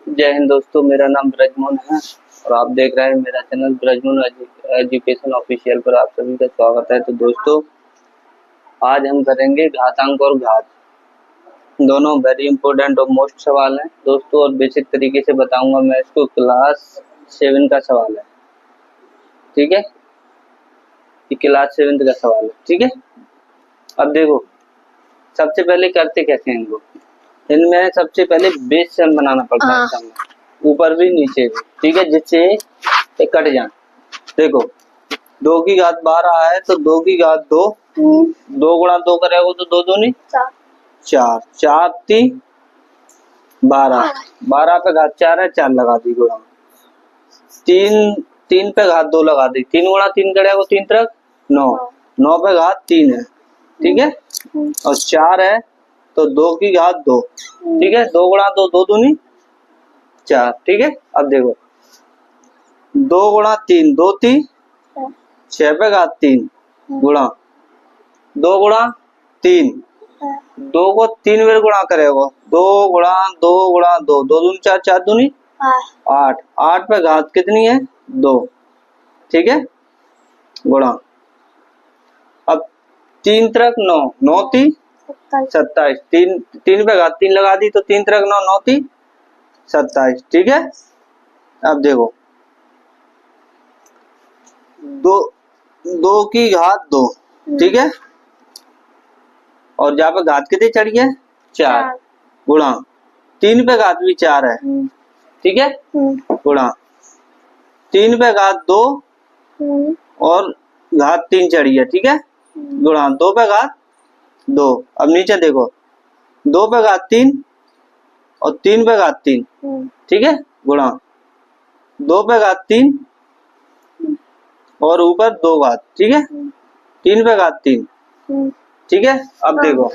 जय हिंद दोस्तों, मेरा नाम ब्रजमोहन है और आप देख रहे हैं मेरा चैनल ब्रजमोहन एजुकेशन ऑफिशियल पर आप सभी का स्वागत है। तो दोस्तों, आज हम करेंगे घातांक और घात, दोनों वेरी इंपॉर्टेंट और मोस्ट सवाल हैं दोस्तों। और बेसिक तरीके से बताऊंगा मैं इसको। क्लास 7 का सवाल है, ठीक है, ये क्लास 7 का सवाल है, ठीक है। अब देखो, सबसे पहले करते कैसे हैं इनको। इनमें सबसे पहले बेस सम बनाना पड़ता है, सम ऊपर भी नीचे भी, ठीक है, जिससे ये कट जाए। देखो, 2 की घात 12 है तो 2 की घात 2, 2 गुणा 2 करेगा तो 2 दूनी 4, 4 3 12, 12 पे घात 4 है, 4 लगा दी गुणा 3, 3 पे घात 2 लगा दी, 3 गुणा 3 करेगा 3 तरफ 9, 9 पे घात 3 है, ठीक है, और 4 है तो 2 की घात 2, ठीक है, 2 गुणा 2, 2 दूनी 4, ठीक है। अब देखो, 2 गुणा 3 2 3, 6 पे घात 3 गुणा 2 गुणा 3, 2 को 3 बार गुणा करेगा, 2 गुणा 2 गुणा 2, 2 दूनी 4, 4 दूनी 8, 8 पे घात कितनी है 2, ठीक है, गुणा। अब 3 तरक 9, 9 3 27, 3 3 पे घात 3 लगा दी तो 3 तरक 9, 9 3 27, ठीक है। अब देखो, 2 की घात 2, ठीक है, और जहाँ पे घात कितनी चढ़ी है 4 गुणा 3 पे घात भी 4 है, ठीक है, गुणा 3 पे घात 2 और घात 3 चढ़ी है, ठीक है, गुणा 2 पे घात 2। अब नीचे देखो, 2 पे घात 3 और 3 पे घात 3, ठीक है, गुणा 2 पे घात 3 और ऊपर 2 घात, ठीक है, 3 पे घात 3, ठीक है। अब देखो,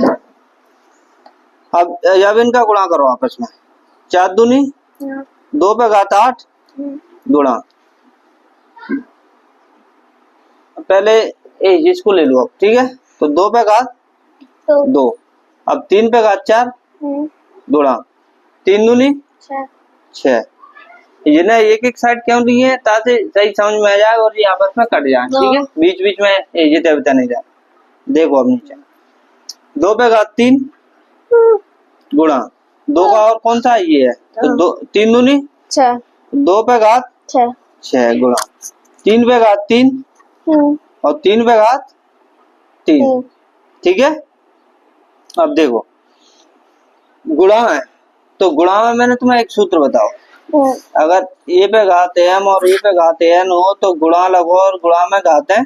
अब इनका गुणा करो आपस में, 4 दूनी 2 पे घात 8 गुणा, पहले इसको ले लो अब, ठीक है, तो 2 पे घात 2, अब 3 पे घात 4 गुणा 3 दूनी 6। ये ना एक एक साइड क्यों दी है, ताकि सही समझ में आ जाए और ये आपस में कट जाए, ठीक है, बीच बीच में ये देवता नहीं जाए। देखो अब नीचे 2 पे घात 3 गुणा 2 का और कौन सा ये है तो 2 3 दूनी 6, 2 पे घात 6 गुणा 3 पे घात 3 और 3 पे घात 3, ठीक है। अब देखो, गुणा है तो गुणा में मैंने तुम्हें एक सूत्र बताओ, अगर ए पे घात m और ए पे घात n हो तो गुणा लगो और गुणा में घातें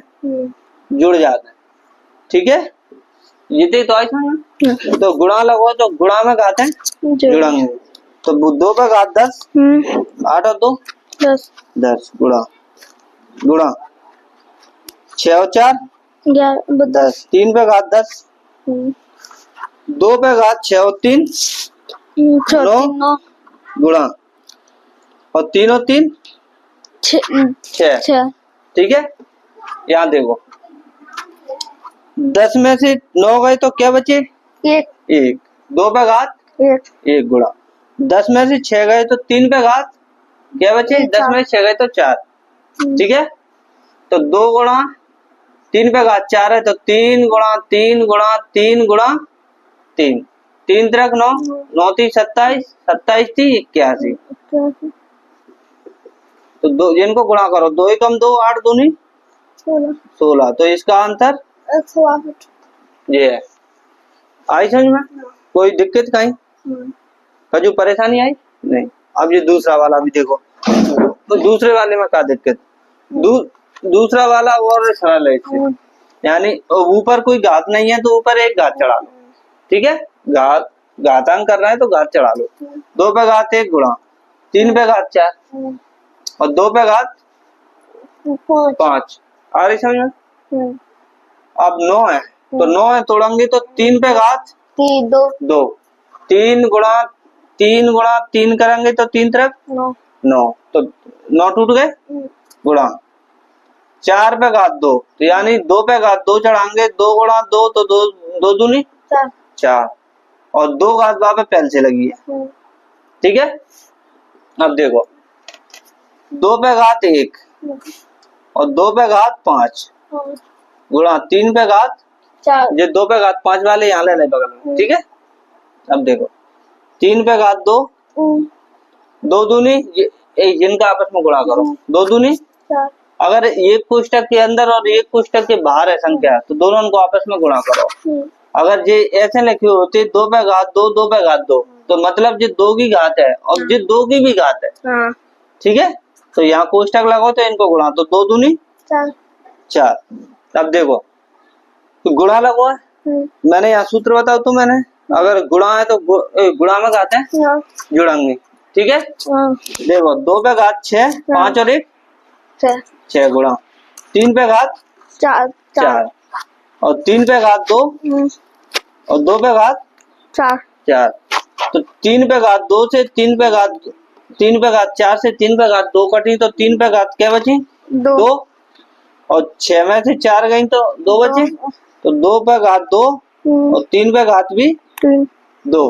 जुड़ जाते हैं, ठीक है, ये तो ऐसा ना, तो गुणा लगो तो गुणा में घातें जुड़ेंगे, तो 2 पे घात 10, 8 और 2 10 गुणा गुणा 6 और 4 10, 3 पे घात 10, 2 पे घात 6 और 3 9 गुणा और 3 और 3 6, ठीक है। यहाँ देखो, 10 में से 9 गए तो क्या बचे 1, 2 पे घात 1 गुणा 10 में से 6 गए तो 3 पे घात क्या बचे 10 में से 6 गए तो 4, ठीक है, तो 2 गुणा 3 पे घात 4 है तो 3 गुणा 3 गुणा 3 गुणा 3, 3 तरक 9, 9 3 27, 27 3 81, तो 2 जिनको गुणा करो 2 एकम 2, 8 दूनी 16, तो इसका आंसर ये है। आई समझ में, कोई दिक्कत कहीं कजू परेशानी आई नहीं। अब ये दूसरा वाला भी देखो, तो दूसरे वाले में क्या दिक्कत, दूसरा वाला और सरल है इससे, यानी ऊपर कोई घात नहीं है तो ऊपर एक घात चढ़ा लो, ठीक है, घातांक कर रहे हैं तो घात चढ़ा लो, 2 पे घात 1 गुणा 3 पे घात 4 और 2 पे घात 5, आ रही समझ में। अब 9 है तो 9 है तोड़ेंगे तो 3 पे घात 2, 3 गुणा 3 करेंगे तो 3 तरफ 9, तो 9 टूट गए गुणा 4 पे घात 2, तो यानी 2 पे घात 2 चढ़ाएंगे, 2 गुणा 2 तो 2 दूनी 4 और 2 घात वहां पे पहले से लगी है, ठीक है। अब देखो 2 पे घात 1 और 2 पे घात 5 गुणा 3 पे घात 4। ये 2 पे घात 5 वाले यहाँ ले ले बगल में, ठीक है। अब देखो 3 पे घात 2, 2 दूनी जिनका आपस में गुणा करो, 2 दूनी 4। अगर एक कोष्टक के अंदर और एक कोष्टक के बाहर है संख्या तो दोनों को आपस में गुणा करो। अगर ये ऐसे लिखे होते 2 पे घात 2, 2 पे घात 2 तो मतलब ये 2 की घात है और ये 2 की भी घात है, ठीक है। तो यहाँ कोष्टक लगाओ तो इनको गुणा, तो 2 दूनी 4। अब देखो तो गुणा लगो है, मैंने यहाँ सूत्र बताओ तो मैंने अगर गुणा है तो गुणा में घात है जुड़ेंगे, ठीक है। देखो 2 पे घात 6, 5 और 1 6 गुणा 3 पे घात 4 और 3 पे घात 2 और 2 पे घात 4। तो 3 पे घात 2 से 3 पे घात 4 से 3 पे घात 2 कटी तो 3 पे घात क्या बची 2 और 6 में से 4 गई तो 2 बचे, तो 2 पे घात 2 और 3 पे घात भी 2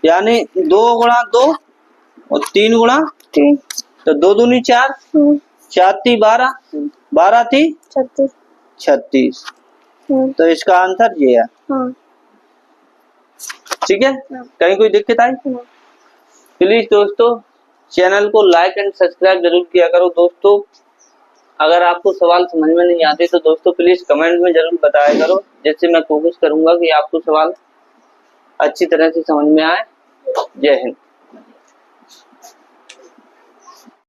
यानी 2 गुणा 2 और 3 गुणा 3 तो 2 दूनी 4, 4 ती 12, 12 ती 36। तो इसका आंसर ये है, ठीक है। कहीं कोई दिक्कत आई प्लीज दोस्तों चैनल को लाइक एंड सब्सक्राइब जरूर किया करो। दोस्तों अगर आपको सवाल समझ में नहीं आते तो दोस्तों प्लीज कमेंट में जरूर बताया करो, जिससे मैं कोशिश करूंगा कि आपको सवाल अच्छी तरह से समझ में आए। जय हिंद।